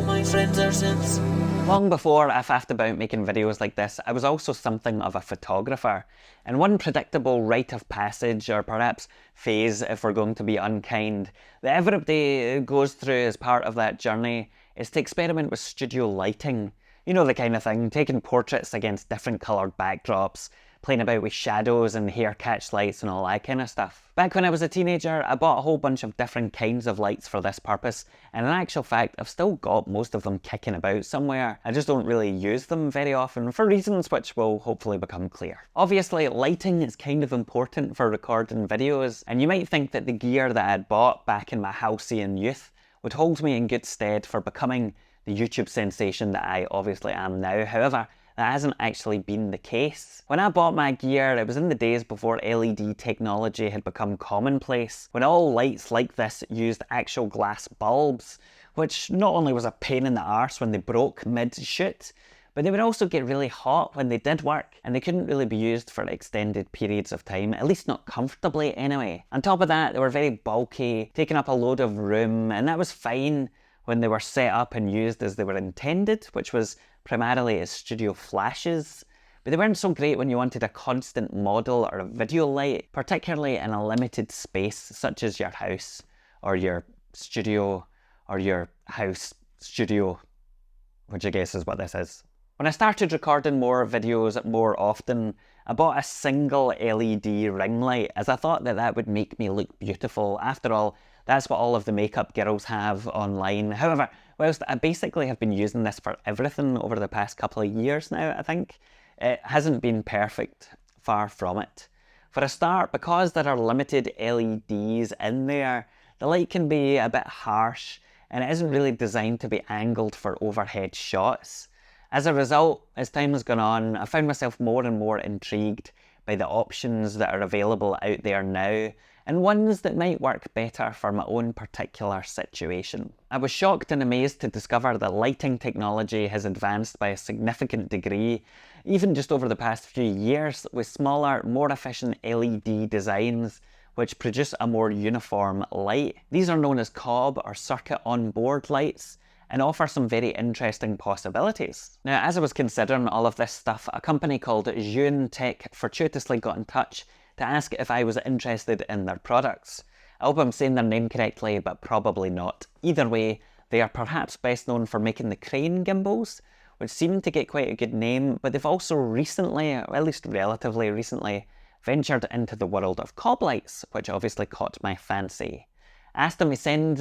my friends are simps. Long before I faffed about making videos like this, I was also something of a photographer. And one predictable rite of passage, or perhaps phase if we're going to be unkind, that everybody goes through as part of that journey is to experiment with studio lighting. You know, the kind of thing, taking portraits against different coloured backdrops, playing about with shadows and hair catch lights and all that kind of stuff. Back when I was a teenager, I bought a whole bunch of different kinds of lights for this purpose, and in actual fact, I've still got most of them kicking about somewhere. I just don't really use them very often for reasons which will hopefully become clear. Obviously, lighting is kind of important for recording videos, and you might think that the gear that I'd bought back in my halcyon youth would hold me in good stead for becoming the YouTube sensation that I obviously am now. However, that hasn't actually been the case. When I bought my gear, it was in the days before LED technology had become commonplace, when all lights like this used actual glass bulbs, which not only was a pain in the arse when they broke mid-shoot, but they would also get really hot when they did work, and they couldn't really be used for extended periods of time, at least not comfortably anyway. On top of that, they were very bulky, taking up a load of room, and that was fine when they were set up and used as they were intended, which was primarily as studio flashes, but they weren't so great when you wanted a constant model or a video light, particularly in a limited space such as your house, or your studio, or your house studio, which I guess is what this is. When I started recording more videos more often, I bought a single LED ring light, as I thought that that would make me look beautiful. After all, that's what all of the makeup girls have online. However, whilst I basically have been using this for everything over the past couple of years now, I think, it hasn't been perfect, far from it. For a start, because there are limited LEDs in there, the light can be a bit harsh, and it isn't really designed to be angled for overhead shots. As a result, as time has gone on, I found myself more and more intrigued by the options that are available out there now, and ones that might work better for my own particular situation. I was shocked and amazed to discover that lighting technology has advanced by a significant degree, even just over the past few years, with smaller, more efficient LED designs which produce a more uniform light. These are known as COB, or circuit on-board lights, and offer some very interesting possibilities. Now, as I was considering all of this stuff, a company called Zhiyun-Tech fortuitously got in touch to ask if I was interested in their products. I hope I'm saying their name correctly, but probably not. Either way, they are perhaps best known for making the crane gimbals, which seem to get quite a good name, but they've also recently, or at least relatively recently, ventured into the world of COB lights, which obviously caught my fancy. I asked them to send,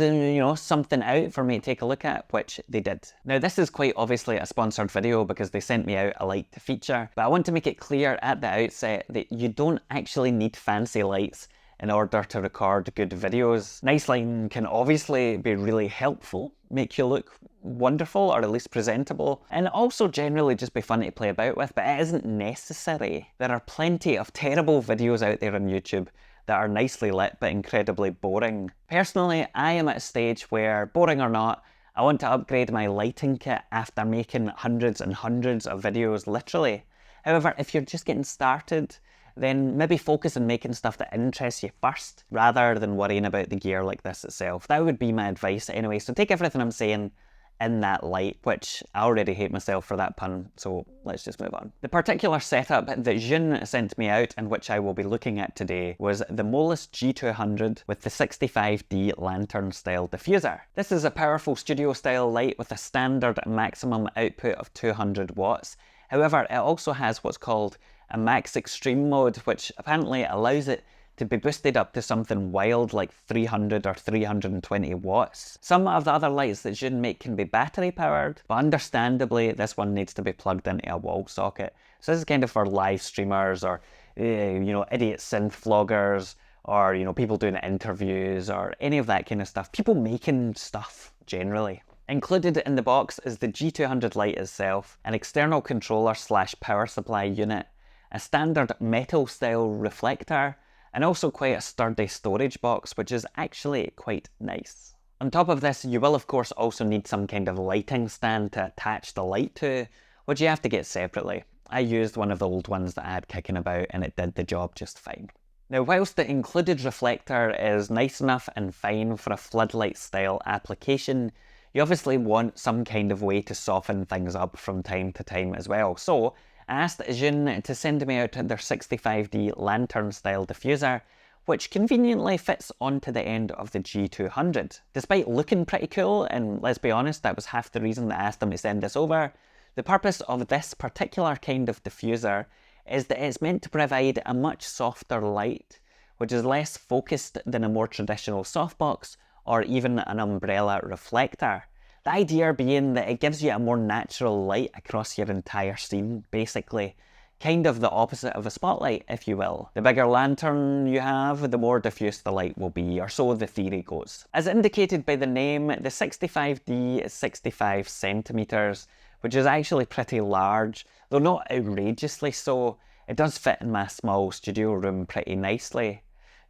something out for me to take a look at, which they did. Now, this is quite obviously a sponsored video because they sent me out a light to feature, but I want to make it clear at the outset that you don't actually need fancy lights in order to record good videos. Nice lighting can obviously be really helpful, make you look wonderful or at least presentable, and also generally just be fun to play about with, but it isn't necessary. There are plenty of terrible videos out there on YouTube that are nicely lit but incredibly boring. Personally, I am at a stage where, boring or not, I want to upgrade my lighting kit after making hundreds and hundreds of videos, literally. However, if you're just getting started, then maybe focus on making stuff that interests you first, rather than worrying about the gear like this itself. That would be my advice anyway, so take everything I'm saying in that light, which I already hate myself for that pun, so let's just move on. The particular setup that Zhiyun sent me out, and which I will be looking at today, was the Molus G200 with the 65D Lantern style diffuser. This is a powerful studio style light with a standard maximum output of 200 watts. However, it also has what's called a max extreme mode, which apparently allows it to be boosted up to something wild like 300 or 320 watts. Some of the other lights that Zhiyun make can be battery powered, but understandably this one needs to be plugged into a wall socket. So this is kind of for live streamers or idiot synth vloggers, or people doing interviews or any of that kind of stuff. People making stuff generally. Included in the box is the G200 light itself, an external controller / power supply unit, a standard metal style reflector, and also quite a sturdy storage box, which is actually quite nice. On top of this, you will of course also need some kind of lighting stand to attach the light to, which you have to get separately. I used one of the old ones that I had kicking about and it did the job just fine. Now, whilst the included reflector is nice enough and fine for a floodlight style application, You obviously want some kind of way to soften things up from time to time as well. So I asked Zhiyun to send me out their 65D Lantern style diffuser, which conveniently fits onto the end of the G200. Despite looking pretty cool, and let's be honest, that was half the reason that I asked them to send this over, the purpose of this particular kind of diffuser is that it's meant to provide a much softer light, which is less focused than a more traditional softbox or even an umbrella reflector. The idea being that it gives you a more natural light across your entire scene, basically. Kind of the opposite of a spotlight, if you will. The bigger lantern you have, the more diffuse the light will be, or so the theory goes. As indicated by the name, the 65D is 65 centimeters, which is actually pretty large, though not outrageously so. It does fit in my small studio room pretty nicely.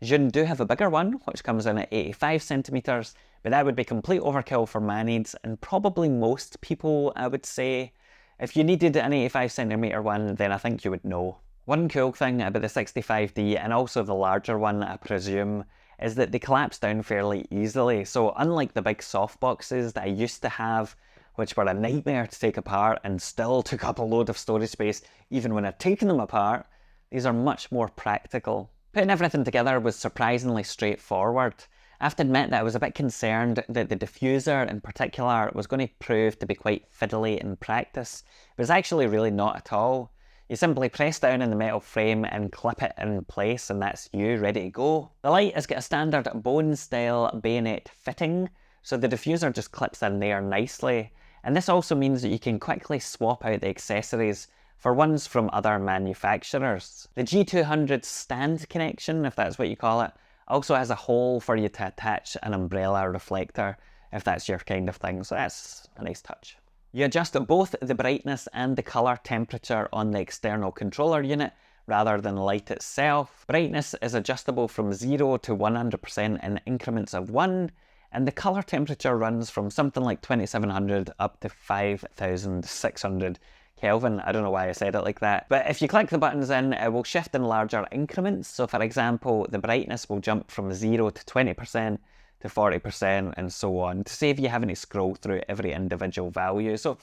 Zhiyun do have a bigger one, which comes in at 85 centimeters, but that would be complete overkill for my needs, and probably most people, I would say. If you needed an 85 centimeter one, then I think you would know. One cool thing about the 65D, and also the larger one, I presume, is that they collapse down fairly easily. So unlike the big softboxes that I used to have, which were a nightmare to take apart and still took up a load of storage space even when I'd taken them apart, these are much more practical. Putting everything together was surprisingly straightforward. I have to admit that I was a bit concerned that the diffuser in particular was going to prove to be quite fiddly in practice, but it's actually really not at all. You simply press down in the metal frame and clip it in place, and that's you ready to go. The light has got a standard bone style bayonet fitting, so the diffuser just clips in there nicely, and this also means that you can quickly swap out the accessories for ones from other manufacturers. The G200 stand connection, if that's what you call it, also has a hole for you to attach an umbrella reflector if that's your kind of thing, so that's a nice touch. You adjust both the brightness and the colour temperature on the external controller unit rather than the light itself. Brightness is adjustable from 0 to 100% in increments of 1, and the colour temperature runs from something like 2700 up to 5600 Kelvin. I don't know why I said it like that. But if you click the buttons in, it will shift in larger increments. So for example, the brightness will jump from 0 to 20% to 40% and so on, to save you having to scroll through every individual value. So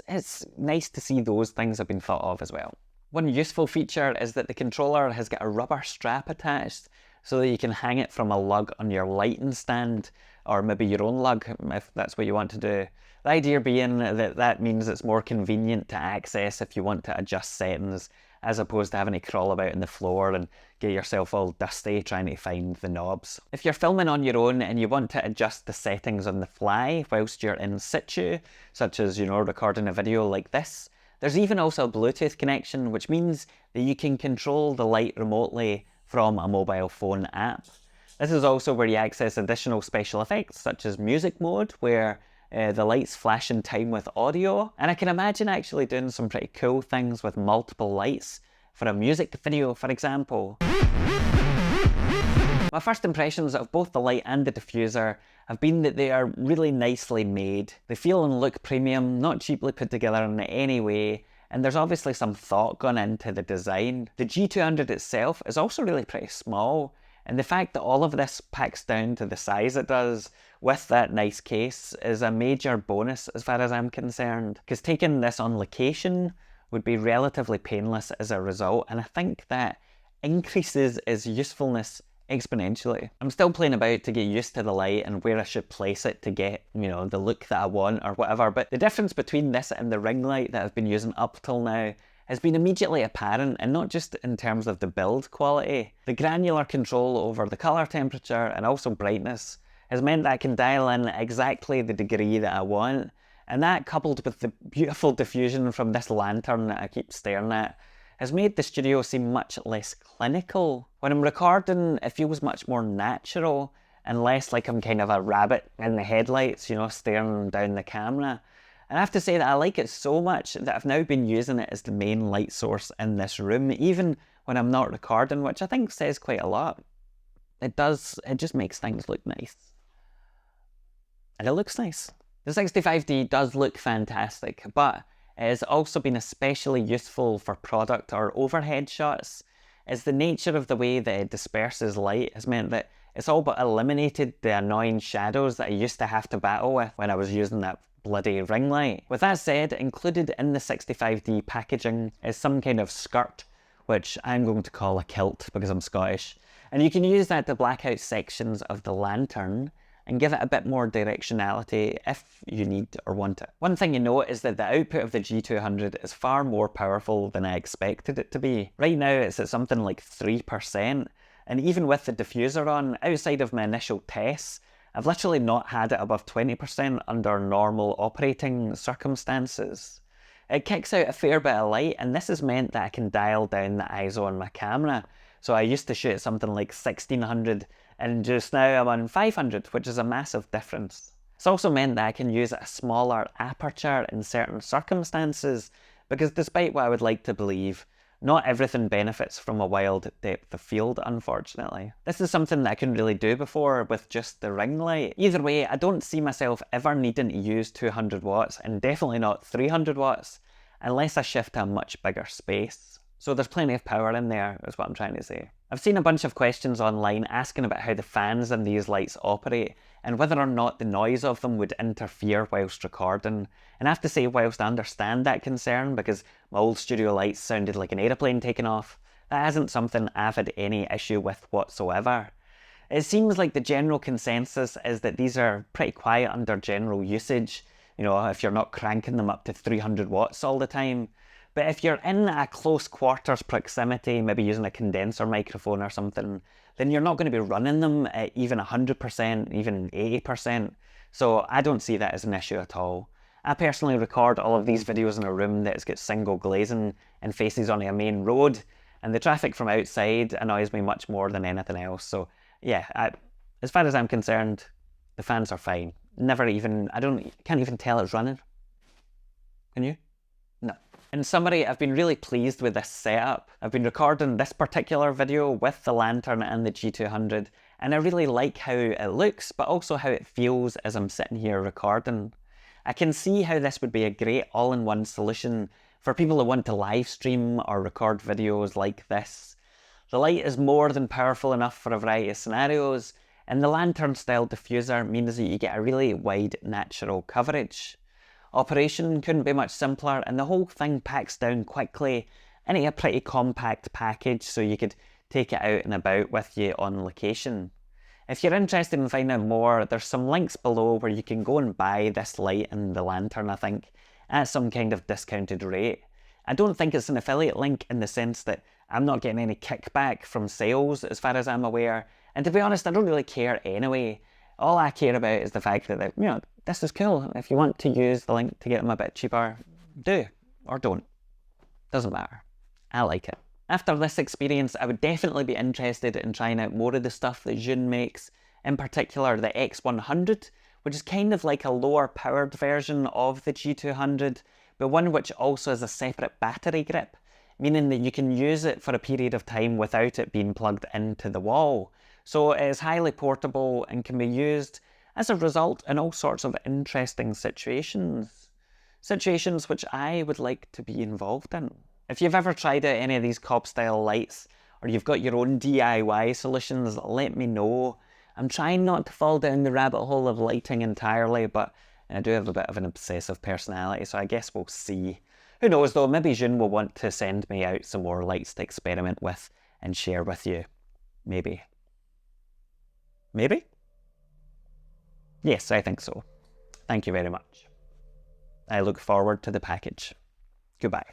it's nice to see those things have been thought of as well. One useful feature is that the controller has got a rubber strap attached so that you can hang it from a lug on your lighting stand, or maybe your own lug if that's what you want to do. The idea being that that means it's more convenient to access if you want to adjust settings, as opposed to having to crawl about on the floor and get yourself all dusty trying to find the knobs. If you're filming on your own and you want to adjust the settings on the fly whilst you're in situ, such as, recording a video like this, there's even also a Bluetooth connection, which means that you can control the light remotely from a mobile phone app. This is also where you access additional special effects, such as music mode, where the lights flash in time with audio, and I can imagine actually doing some pretty cool things with multiple lights for a music video, for example. My first impressions of both the light and the diffuser have been that they are really nicely made. They feel and look premium, not cheaply put together in any way, and there's obviously some thought gone into the design. The G200 itself is also really pretty small, and the fact that all of this packs down to the size it does with that nice case is a major bonus as far as I'm concerned, because taking this on location would be relatively painless as a result, and I think that increases its usefulness exponentially. I'm still playing about to get used to the light and where I should place it to get, the look that I want or whatever, but the difference between this and the ring light that I've been using up till now has been immediately apparent, and not just in terms of the build quality. The granular control over the colour temperature and also brightness has meant that I can dial in exactly the degree that I want, and that, coupled with the beautiful diffusion from this lantern that I keep staring at, has made the studio seem much less clinical. When I'm recording, it feels much more natural and less like I'm kind of a rabbit in the headlights, staring down the camera. And I have to say that I like it so much that I've now been using it as the main light source in this room, even when I'm not recording, which I think says quite a lot. It just makes things look nice. And it looks nice. The 65D does look fantastic, but it has also been especially useful for product or overhead shots, as the nature of the way that it disperses light has meant that It's all but eliminated the annoying shadows that I used to have to battle with when I was using that bloody ring light. With that said, included in the 65D packaging is some kind of skirt, which I'm going to call a kilt because I'm Scottish. And you can use that to black out sections of the lantern and give it a bit more directionality if you need or want it. One thing you note is that the output of the G200 is far more powerful than I expected it to be. Right now it's at something like 3%, and even with the diffuser on, outside of my initial tests, I've literally not had it above 20% under normal operating circumstances. It kicks out a fair bit of light, and this has meant that I can dial down the ISO on my camera. So I used to shoot something like 1600, and just now I'm on 500, which is a massive difference. It's also meant that I can use a smaller aperture in certain circumstances, because despite what I would like to believe, not everything benefits from a wild depth of field, unfortunately. This is something that I couldn't really do before with just the ring light. Either way, I don't see myself ever needing to use 200 watts, and definitely not 300 watts, unless I shift to a much bigger space. So there's plenty of power in there, is what I'm trying to say. I've seen a bunch of questions online asking about how the fans in these lights operate, and whether or not the noise of them would interfere whilst recording. And I have to say, whilst I understand that concern, because my old studio lights sounded like an aeroplane taking off, that isn't something I've had any issue with whatsoever. It seems like the general consensus is that these are pretty quiet under general usage, you know, if you're not cranking them up to 300 watts all the time. But if you're in a close quarters proximity, maybe using a condenser microphone or something, then you're not going to be running them at even 100%, even 80%. So I don't see that as an issue at all. I personally record all of these videos in a room that's got single glazing and faces on a main road, and the traffic from outside annoys me much more than anything else. So yeah, as far as I'm concerned, the fans are fine. Can't even tell it's running. Can you? No. In summary, I've been really pleased with this setup. I've been recording this particular video with the Lantern and the G200, and I really like how it looks, but also how it feels as I'm sitting here recording. I can see how this would be a great all-in-one solution for people who want to live stream or record videos like this. The light is more than powerful enough for a variety of scenarios, and the Lantern-style diffuser means that you get a really wide natural coverage. Operation couldn't be much simpler, and the whole thing packs down quickly into a pretty compact package so you could take it out and about with you on location. If you're interested in finding out more, there's some links below where you can go and buy this light and the Lantern, I think, at some kind of discounted rate. I don't think it's an affiliate link in the sense that I'm not getting any kickback from sales as far as I'm aware, and to be honest, I don't really care anyway. All I care about is the fact that, you know, this is cool. If you want to use the link to get them a bit cheaper, do, or don't. Doesn't matter. I like it. After this experience, I would definitely be interested in trying out more of the stuff that Zhiyun makes, in particular the X100, which is kind of like a lower powered version of the G200, but one which also has a separate battery grip, meaning that you can use it for a period of time without it being plugged into the wall. So it is highly portable and can be used as a result in all sorts of interesting situations. Situations which I would like to be involved in. If you've ever tried out any of these COB style lights, or you've got your own DIY solutions, let me know. I'm trying not to fall down the rabbit hole of lighting entirely, but I do have a bit of an obsessive personality, so I guess we'll see. Who knows though, maybe Zhiyun will want to send me out some more lights to experiment with and share with you. Maybe. Maybe? Yes, I think so. Thank you very much. I look forward to the package. Goodbye.